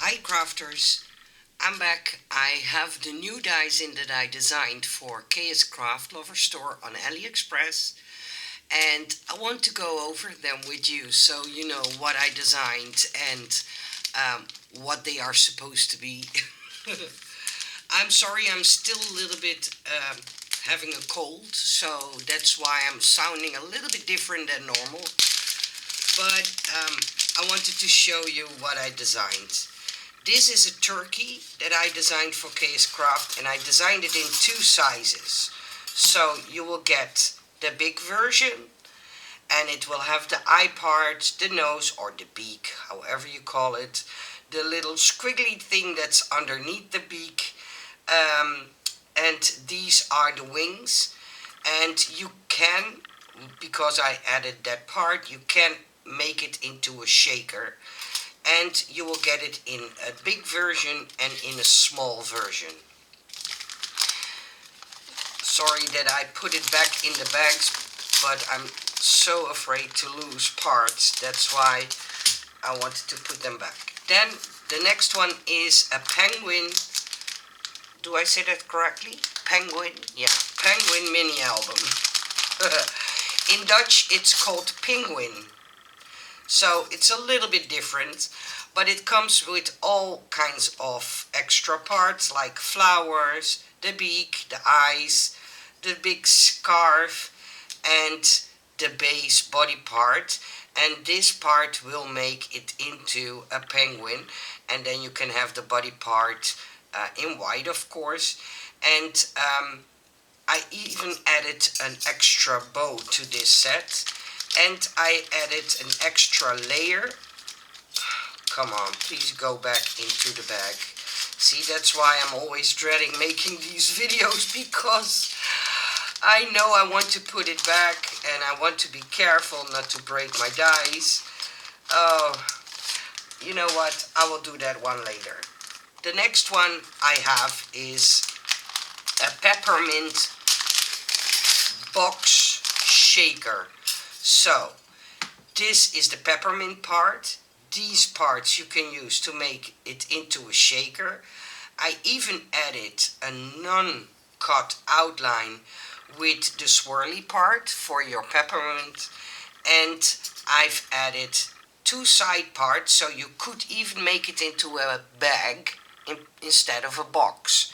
Hi crafters, I'm back. I have the new dies in that I designed for Kscraft Lover Store on AliExpress, and I want to go over them with you so you know what I designed and what they are supposed to be. I'm sorry, I'm still a little bit having a cold, so that's why I'm sounding a little bit different than normal. But I wanted to show you what I designed. This is a turkey that I designed for Kscraft, and I designed it in two sizes. So you will get the big version, and it will have the eye part, the nose, or the beak, however you call it, the little squiggly thing that's underneath the beak, and these are the wings. And you can, because I added that part, you can make it into a shaker, and you will get it in a big version and in a small version. Sorry that I put it back in the bags, but I'm so afraid to lose parts. That's why I wanted to put them back. Then the next one is a penguin. Do I say that correctly? Penguin? Yeah, penguin mini album. In Dutch it's called penguin. So it's a little bit different, but it comes with all kinds of extra parts like flowers, the beak, the eyes, the big scarf, and the base body part. And this part will make it into a penguin, and then you can have the body part in white, of course. And I even added an extra bow to this set, and I added an extra layer. Come on, please go back into the bag. See, that's why I'm always dreading making these videos, because I know I want to put it back and I want to be careful not to break my dies. Oh, you know what? I will do that one later. The next one I have is a peppermint box shaker. So, this is the peppermint part. These parts you can use to make it into a shaker. I even added a non-cut outline with the swirly part for your peppermint. And I've added two side parts, so you could even make it into a bag instead of a box.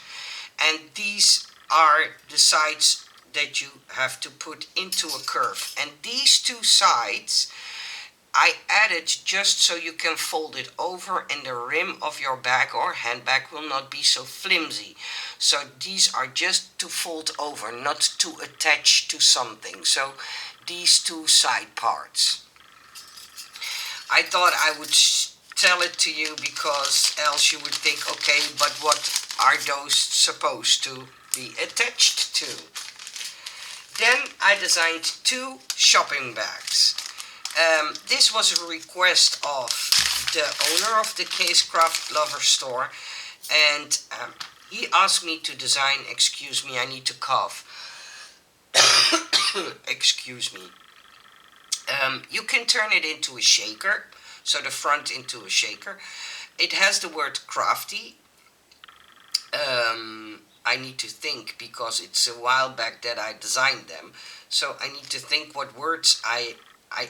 And these are the sides that you have to put into a curve. And these two sides I added just so you can fold it over and the rim of your bag or handbag will not be so flimsy. So these are just to fold over, not to attach to something. So these two side parts. I thought I would tell it to you, because else you would think, okay, but what are those supposed to be attached to? Then I designed two shopping bags. This was a request of the owner of the Kscraft Lover Store, and he asked me to design, excuse me, I need to cough. Excuse me. You can turn it into a shaker, so the front into a shaker. It has the word crafty. I need to think, because it's a while back that I designed them. So I need to think what words I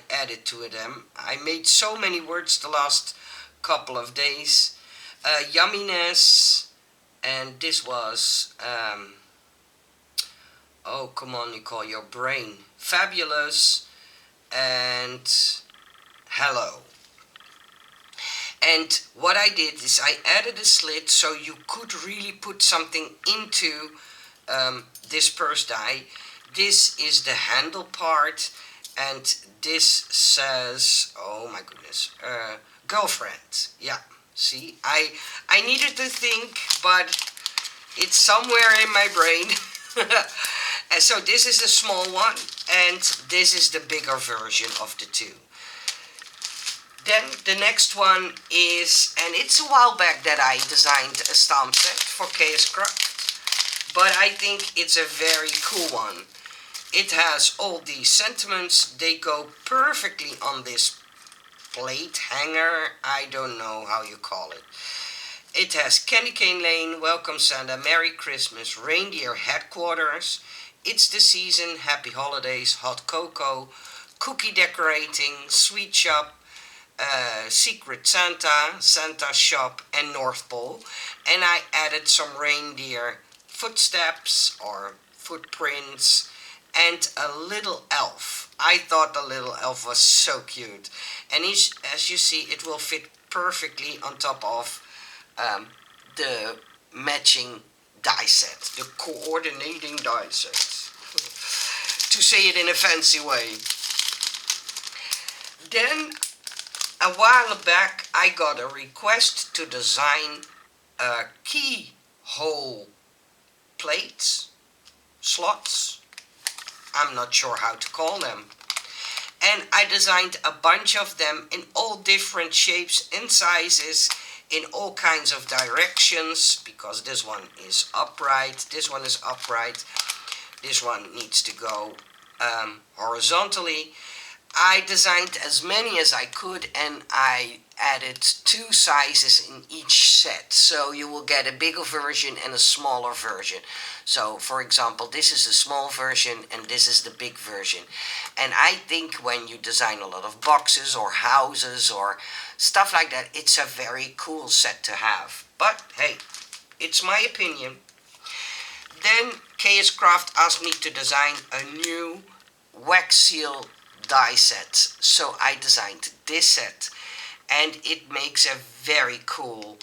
added to them. I made so many words the last couple of days. Yumminess, and this was, oh come on Nicole, your brain. Fabulous, and hello. And what I did is I added a slit so you could really put something into this purse die. This is the handle part, and this says, oh my goodness, girlfriend. Yeah, see, I needed to think, but it's somewhere in my brain. And so this is the small one, and this is the bigger version of the two. Then the next one is, and it's a while back that I designed a stamp set for Kscraft, but I think it's a very cool one. It has all these sentiments, they go perfectly on this plate hanger, I don't know how you call it. It has Candy Cane Lane, Welcome Santa, Merry Christmas, Reindeer Headquarters, It's the Season, Happy Holidays, Hot Cocoa, Cookie Decorating, Sweet Shop, Secret Santa, Santa Shop, and North Pole. And I added some reindeer footsteps or footprints and a little elf. I thought the little elf was so cute. And as you see, it will fit perfectly on top of the matching die set, the coordinating die set, to say it in a fancy way. Then, a while back, I got a request to design keyhole plates, slots, I'm not sure how to call them. And I designed a bunch of them in all different shapes and sizes, in all kinds of directions, because this one is upright, this one is upright, this one needs to go horizontally. I designed as many as I could, and I added 2 sizes in each set, so you will get a bigger version and a smaller version. So for example, this is a small version and this is the big version. And I think when you design a lot of boxes or houses or stuff like that, it's a very cool set to have. But hey, it's my opinion. Then Kscraft asked me to design a new wax seal die set, so I designed this set, and it makes a very cool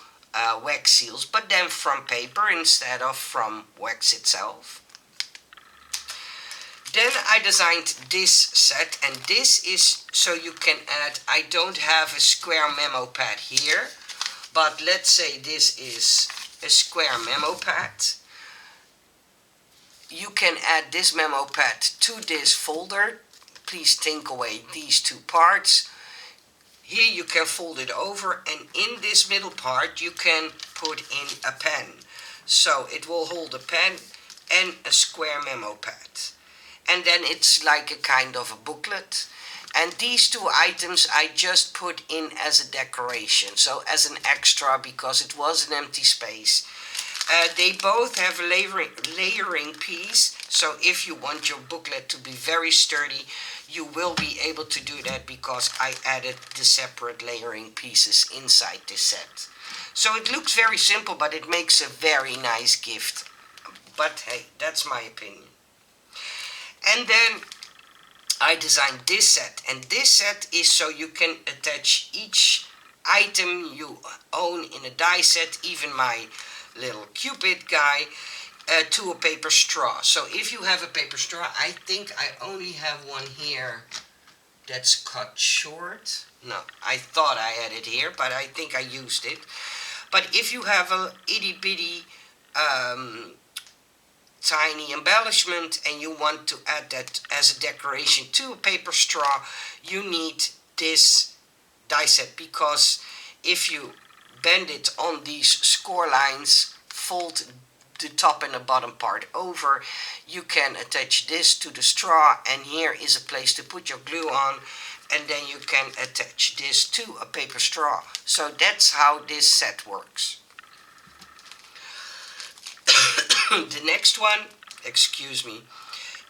wax seals, but then from paper instead of from wax itself. Then I designed this set, and this is so you can add, I don't have a square memo pad here, but let's say this is a square memo pad. You can add this memo pad to this folder. Please think away these 2 parts. Here you can fold it over, and in this middle part you can put in a pen. So it will hold a pen and a square memo pad. And then it's like a kind of a booklet. And these 2 items I just put in as a decoration, so as an extra, because it was an empty space. They both have a layering piece, so if you want your booklet to be very sturdy, you will be able to do that, because I added the separate layering pieces inside this set. So it looks very simple, but it makes a very nice gift. But hey, that's my opinion. And then I designed this set, and this set is so you can attach each item you own in a die set, even my little Cupid guy, to a paper straw. So if you have a paper straw, I think I only have one here that's cut short. No, I thought I had it here, but I think I used it. But if you have a itty bitty tiny embellishment and you want to add that as a decoration to a paper straw, you need this die set, because if you bend it on these score lines, fold the top and the bottom part over, you can attach this to the straw, and here is a place to put your glue on, and then you can attach this to a paper straw. So that's how this set works. The next one, excuse me,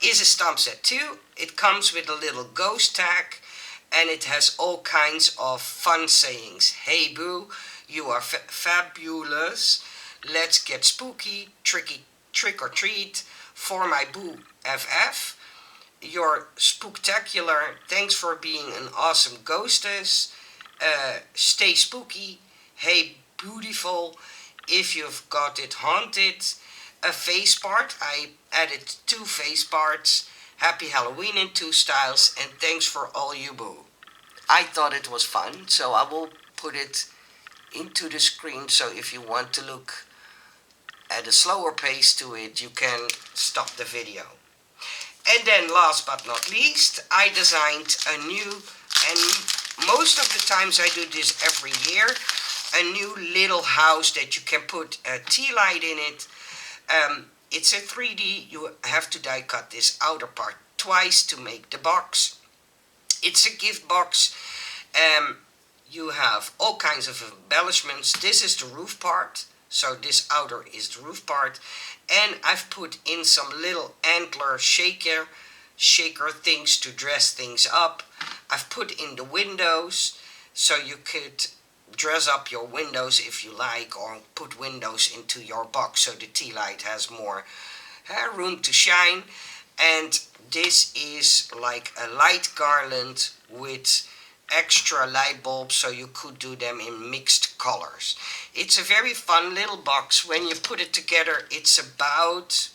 is a stamp set 2. It comes with a little ghost tag, and it has all kinds of fun sayings. Hey boo, you are fabulous. Let's get spooky, trick or treat. For my boo FF. You're spooktacular. Thanks for being an awesome ghostess. Stay spooky. Hey beautiful. If you've got it haunted. A face part. I added 2 face parts. Happy Halloween in 2 styles. And thanks for all you boo. I thought it was fun, so I will put it into the screen, so if you want to look at a slower pace to it, you can stop the video. And then last but not least, I designed a new, and most of the times I do this every year, a new little house that you can put a tea light in it. It's a 3D, you have to die cut this outer part twice to make the box. It's a gift box. you have all kinds of embellishments. This is the roof part, so this outer is the roof part, and I've put in some little antler shaker things to dress things up. I've put in the windows, so you could dress up your windows if you like, or put windows into your box so the tea light has more room to shine. And this is like a light garland with extra light bulbs, so you could do them in mixed colors. It's a very fun little box. When you put it together, it's about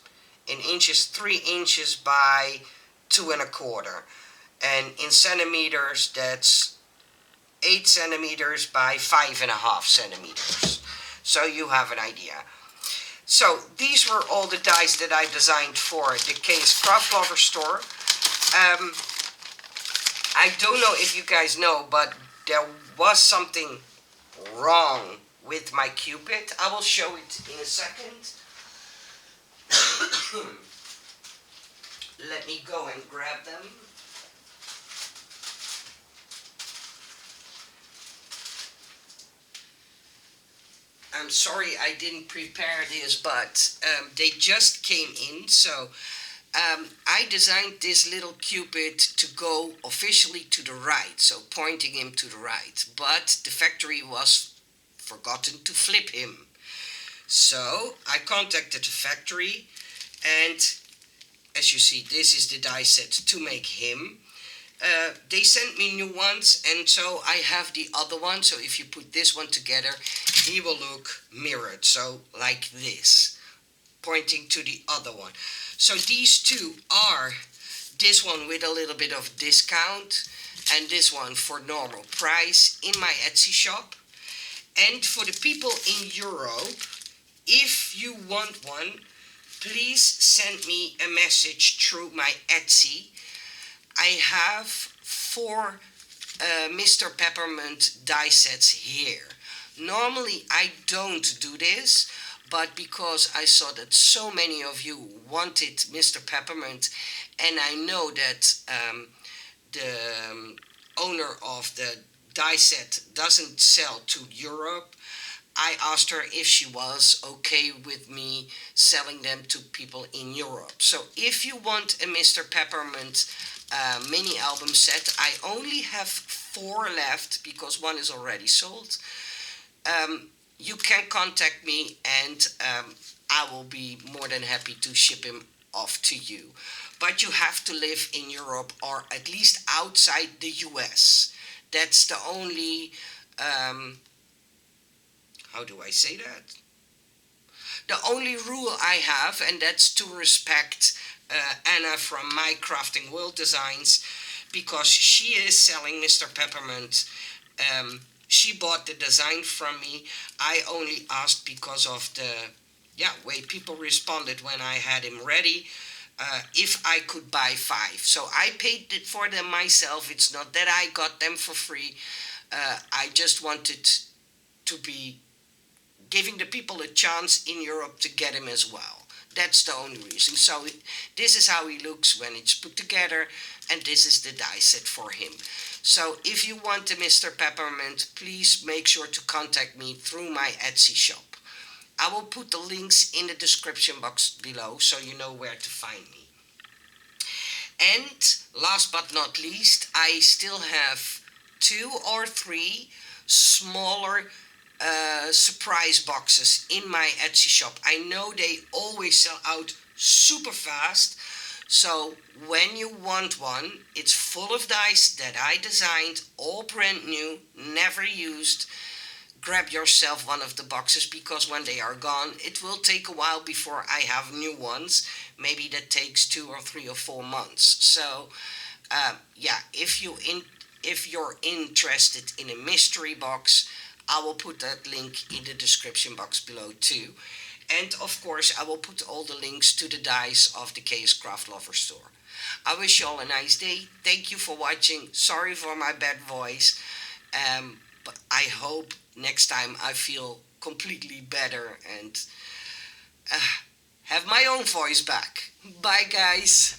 in inches, 3 inches by 2¼ and in centimeters that's 8 centimeters by 5½ centimeters, so you have an idea. So these were all the dies that I designed for the Kscraft Lover store. I don't know if you guys know, but there was something wrong with my Cupid. I will show it in a second. Let me go and grab them. I'm sorry I didn't prepare this, but they just came in, so I designed this little Cupid to go officially to the right, so pointing him to the right, but the factory was forgotten to flip him. So I contacted the factory, and as you see, this is the die set to make him. They sent me new ones, and so I have the other one. So if you put this one together, he will look mirrored, so like this, pointing to the other one. So these two are this one with a little bit of discount, and this one for normal price in my Etsy shop. And for the people in Europe, if you want one, please send me a message through my Etsy. I have 4 Mr. Peppermint die sets here. Normally I don't do this, but because I saw that so many of you wanted Mr. Peppermint, and I know that the owner of the die set doesn't sell to Europe, I asked her if she was okay with me selling them to people in Europe. So if you want a Mr. Peppermint mini album set, I only have 4 left because one is already sold. You can contact me, and I will be more than happy to ship him off to you. But you have to live in Europe, or at least outside the US. That's the only, how do I say that? The only rule I have, and that's to respect Anna from My Crafting World Designs, because she is selling Mr. Peppermint. She bought the design from me. I only asked because of the way people responded when I had him ready, if I could buy 5. So I paid it for them myself. It's not that I got them for free. I just wanted to be giving the people a chance in Europe to get him as well. That's the only reason. So this is how he looks when it's put together, and this is the die set for him. So if you want the Mr. Peppermint, please make sure to contact me through my Etsy shop. I will put the links in the description box below so you know where to find me. And last but not least, I still have 2 or 3 smaller surprise boxes in my Etsy shop. I know they always sell out super fast, so when you want one, it's full of dies that I designed, all brand new, never used. Grab yourself one of the boxes, because when they are gone, it will take a while before I have new ones. Maybe that takes 2 or 3 or 4 months. So if you're interested in a mystery box, I will put that link in the description box below too. And of course, I will put all the links to the dies of the Kscraft Lover store. I wish you all a nice day. Thank you for watching. Sorry for my bad voice. But I hope next time I feel completely better and have my own voice back. Bye, guys.